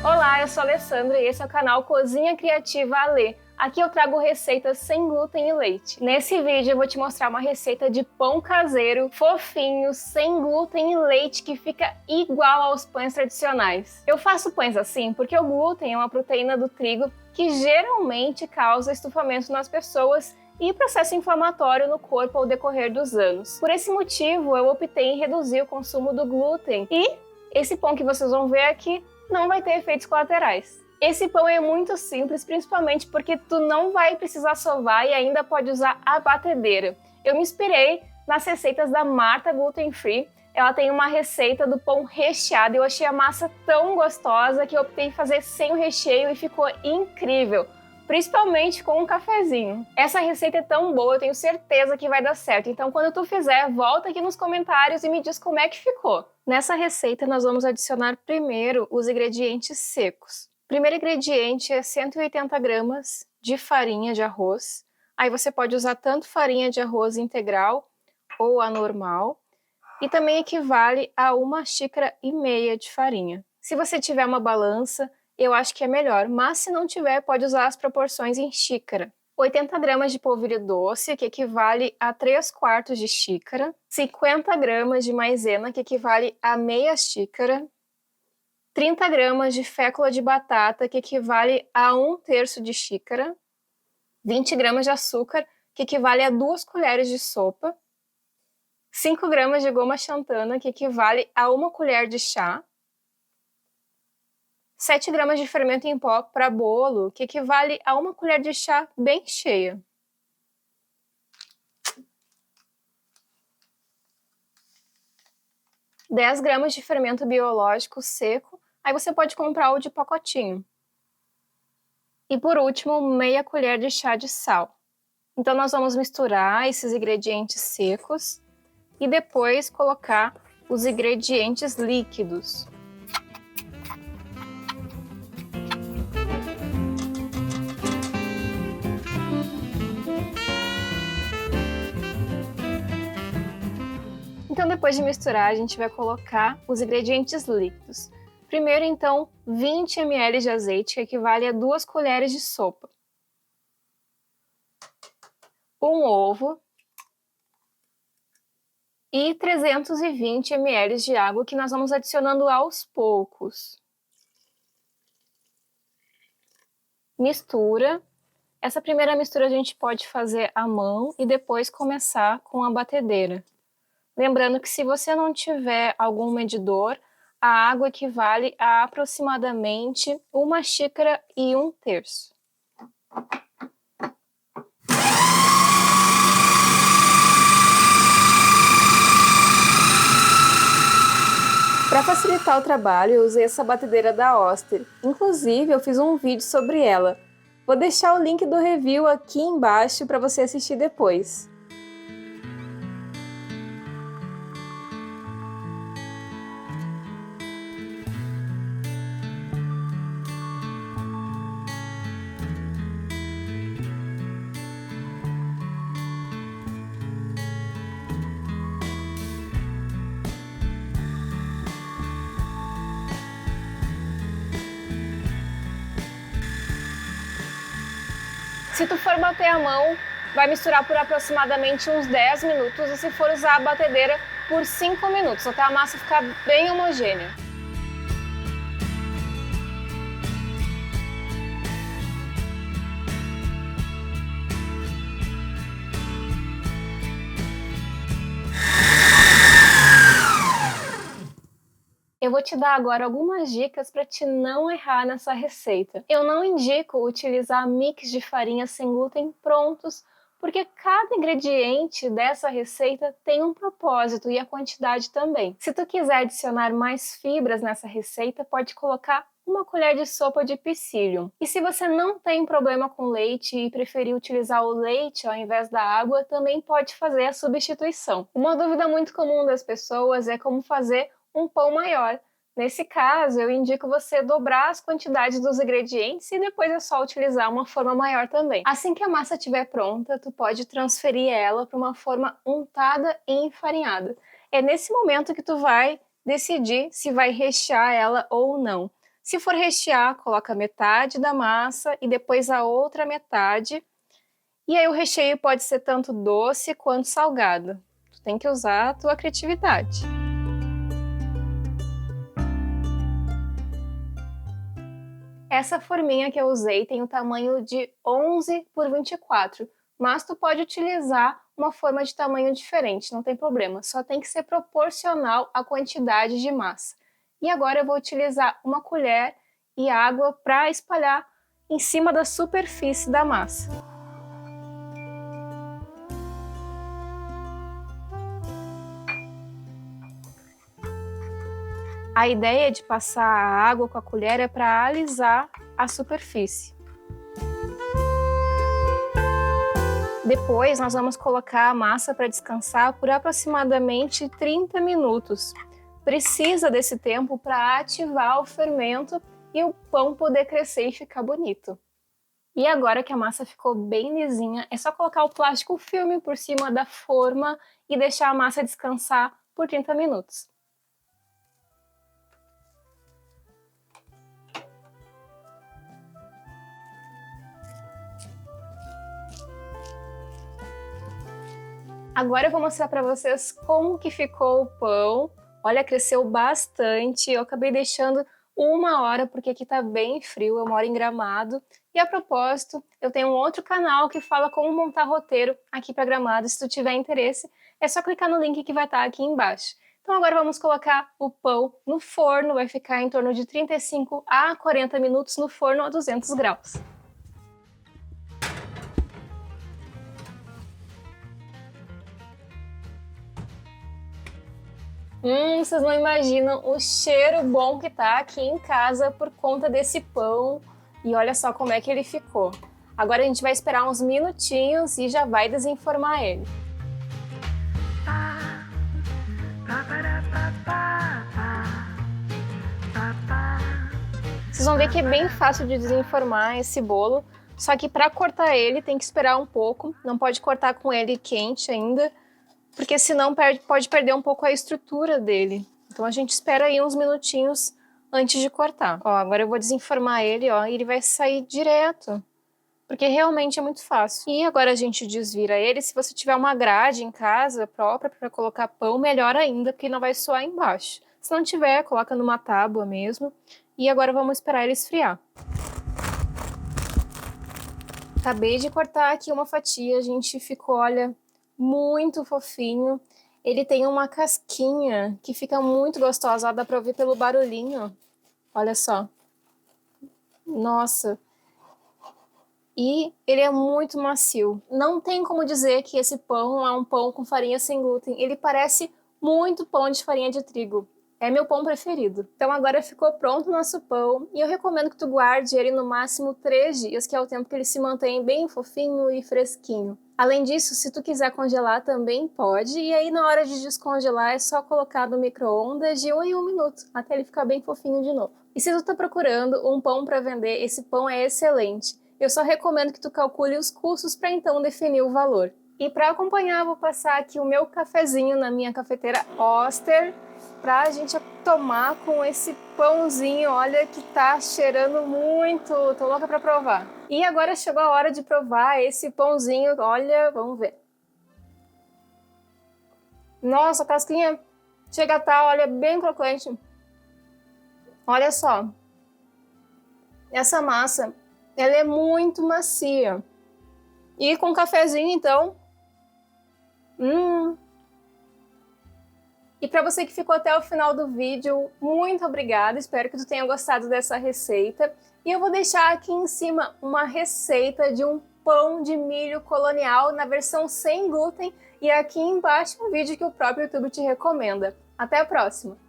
Olá, eu sou a Alessandra e esse é o canal Cozinha Criativa Ale. Aqui eu trago receitas sem glúten e leite. Nesse vídeo eu vou te mostrar uma receita de pão caseiro, fofinho, sem glúten e leite, que fica igual aos pães tradicionais. Eu faço pães assim porque o glúten é uma proteína do trigo que geralmente causa estufamento nas pessoas e processo inflamatório no corpo ao decorrer dos anos. Por esse motivo, eu optei em reduzir o consumo do glúten e esse pão que vocês vão ver aqui não vai ter efeitos colaterais. Esse pão é muito simples, principalmente porque tu não vai precisar sovar e ainda pode usar a batedeira. Eu me inspirei nas receitas da Marta Gluten Free. Ela tem uma receita do pão recheado e eu achei a massa tão gostosa que eu optei em fazer sem o recheio e ficou incrível, principalmente com um cafezinho. Essa receita é tão boa, eu tenho certeza que vai dar certo. Então, quando tu fizer, volta aqui nos comentários e me diz como é que ficou. Nessa receita, nós vamos adicionar primeiro os ingredientes secos. O primeiro ingrediente é 180 gramas de farinha de arroz. Aí você pode usar tanto farinha de arroz integral ou a normal. E também equivale a 1,5 xícaras de farinha. Se você tiver uma balança, eu acho que é melhor, mas se não tiver, pode usar as proporções em xícara. 80 gramas de polvilho doce, que equivale a 3/4 de xícara. 50 gramas de maisena, que equivale a meia xícara. 30 gramas de fécula de batata, que equivale a 1/3 de xícara. 20 gramas de açúcar, que equivale a 2 colheres de sopa. 5 gramas de goma xantana, que equivale a 1 colher de chá. 7 gramas de fermento em pó para bolo, que equivale a 1 colher de chá bem cheia. (10 gramas de fermento biológico seco, aí você pode comprar o de pacotinho. E por último, meia colher de chá de sal. Então nós vamos misturar esses ingredientes secos e depois colocar os ingredientes líquidos. Então, depois de misturar, a gente vai colocar os ingredientes líquidos. Primeiro, então, 20 ml de azeite, que equivale a 2 colheres de sopa. Um ovo. E 320 ml de água, que nós vamos adicionando aos poucos. Mistura. Essa primeira mistura a gente pode fazer à mão e depois começar com a batedeira. Lembrando que se você não tiver algum medidor, a água equivale a aproximadamente 1 xícara e 1/3. Para facilitar o trabalho, eu usei essa batedeira da Oster. Inclusive, eu fiz um vídeo sobre ela. Vou deixar o link do review aqui embaixo para você assistir depois. Se tu for bater a mão, vai misturar por aproximadamente uns 10 minutos, e se for usar a batedeira, por 5 minutos, até a massa ficar bem homogênea. Eu vou te dar agora algumas dicas para te não errar nessa receita. Eu não indico utilizar mix de farinha sem glúten prontos, porque cada ingrediente dessa receita tem um propósito e a quantidade também. Se tu quiser adicionar mais fibras nessa receita, pode colocar 1 colher de sopa de psyllium. E se você não tem problema com leite e preferir utilizar o leite ao invés da água, também pode fazer a substituição. Uma dúvida muito comum das pessoas é como fazer um pão maior. Nesse caso, eu indico você dobrar as quantidades dos ingredientes e depois é só utilizar uma forma maior também. Assim que a massa estiver pronta, tu pode transferir ela para uma forma untada e enfarinhada. É nesse momento que tu vai decidir se vai rechear ela ou não. Se for rechear, coloca metade da massa e depois a outra metade. E aí o recheio pode ser tanto doce quanto salgado. Tu tem que usar a tua criatividade. Essa forminha que eu usei tem o tamanho de 11 por 24, mas tu pode utilizar uma forma de tamanho diferente, não tem problema, só tem que ser proporcional à quantidade de massa. E agora eu vou utilizar uma colher e água para espalhar em cima da superfície da massa. A ideia de passar a água com a colher é para alisar a superfície. Depois nós vamos colocar a massa para descansar por aproximadamente 30 minutos. Precisa desse tempo para ativar o fermento e o pão poder crescer e ficar bonito. E agora que a massa ficou bem lisinha, é só colocar o plástico filme por cima da forma e deixar a massa descansar por 30 minutos. Agora eu vou mostrar para vocês como que ficou o pão. Olha, cresceu bastante. Eu acabei deixando 1 hora porque aqui tá bem frio, eu moro em Gramado. E a propósito, eu tenho um outro canal que fala como montar roteiro aqui para Gramado. Se tu tiver interesse, é só clicar no link que vai estar aqui embaixo. Então agora vamos colocar o pão no forno, vai ficar em torno de 35 a 40 minutos no forno a 200 graus. Vocês não imaginam o cheiro bom que tá aqui em casa por conta desse pão. E olha só como é que ele ficou. Agora a gente vai esperar uns minutinhos e já vai desenformar ele. Vocês vão ver que é bem fácil de desenformar esse bolo, só que para cortar ele tem que esperar um pouco, não pode cortar com ele quente ainda, porque senão pode perder um pouco a estrutura dele. Então a gente espera aí uns minutinhos antes de cortar. Ó, agora eu vou desenformar ele, ó, e ele vai sair direto, porque realmente é muito fácil. E agora a gente desvira ele. Se você tiver uma grade em casa própria para colocar pão, melhor ainda, porque não vai soar embaixo. Se não tiver, coloca numa tábua mesmo. E agora vamos esperar ele esfriar. Acabei de cortar aqui uma fatia, a gente ficou, olha, muito fofinho. Ele tem uma casquinha que fica muito gostosa, dá pra ouvir pelo barulhinho. Olha só. Nossa. E ele é muito macio. Não tem como dizer que esse pão é um pão com farinha sem glúten. Ele parece muito pão de farinha de trigo. É meu pão preferido. Então agora ficou pronto o nosso pão e eu recomendo que tu guarde ele no máximo 3 dias, que é o tempo que ele se mantém bem fofinho e fresquinho. Além disso, se tu quiser congelar também pode, e aí na hora de descongelar é só colocar no micro-ondas de 1 em 1 minuto, até ele ficar bem fofinho de novo. E se tu tá procurando um pão para vender, esse pão é excelente. Eu só recomendo que tu calcule os custos para então definir o valor. E para acompanhar, vou passar aqui o meu cafezinho na minha cafeteira Oster, pra gente tomar com esse pãozinho, olha que tá cheirando muito, tô louca pra provar. E agora chegou a hora de provar esse pãozinho, olha, vamos ver. Nossa, a casquinha chega a tá, olha, bem crocante. Olha só, essa massa, ela é muito macia. E com cafezinho, então... E para você que ficou até o final do vídeo, muito obrigada, espero que tu tenha gostado dessa receita. E eu vou deixar aqui em cima uma receita de um pão de milho colonial na versão sem glúten e aqui embaixo um vídeo que o próprio YouTube te recomenda. Até a próxima!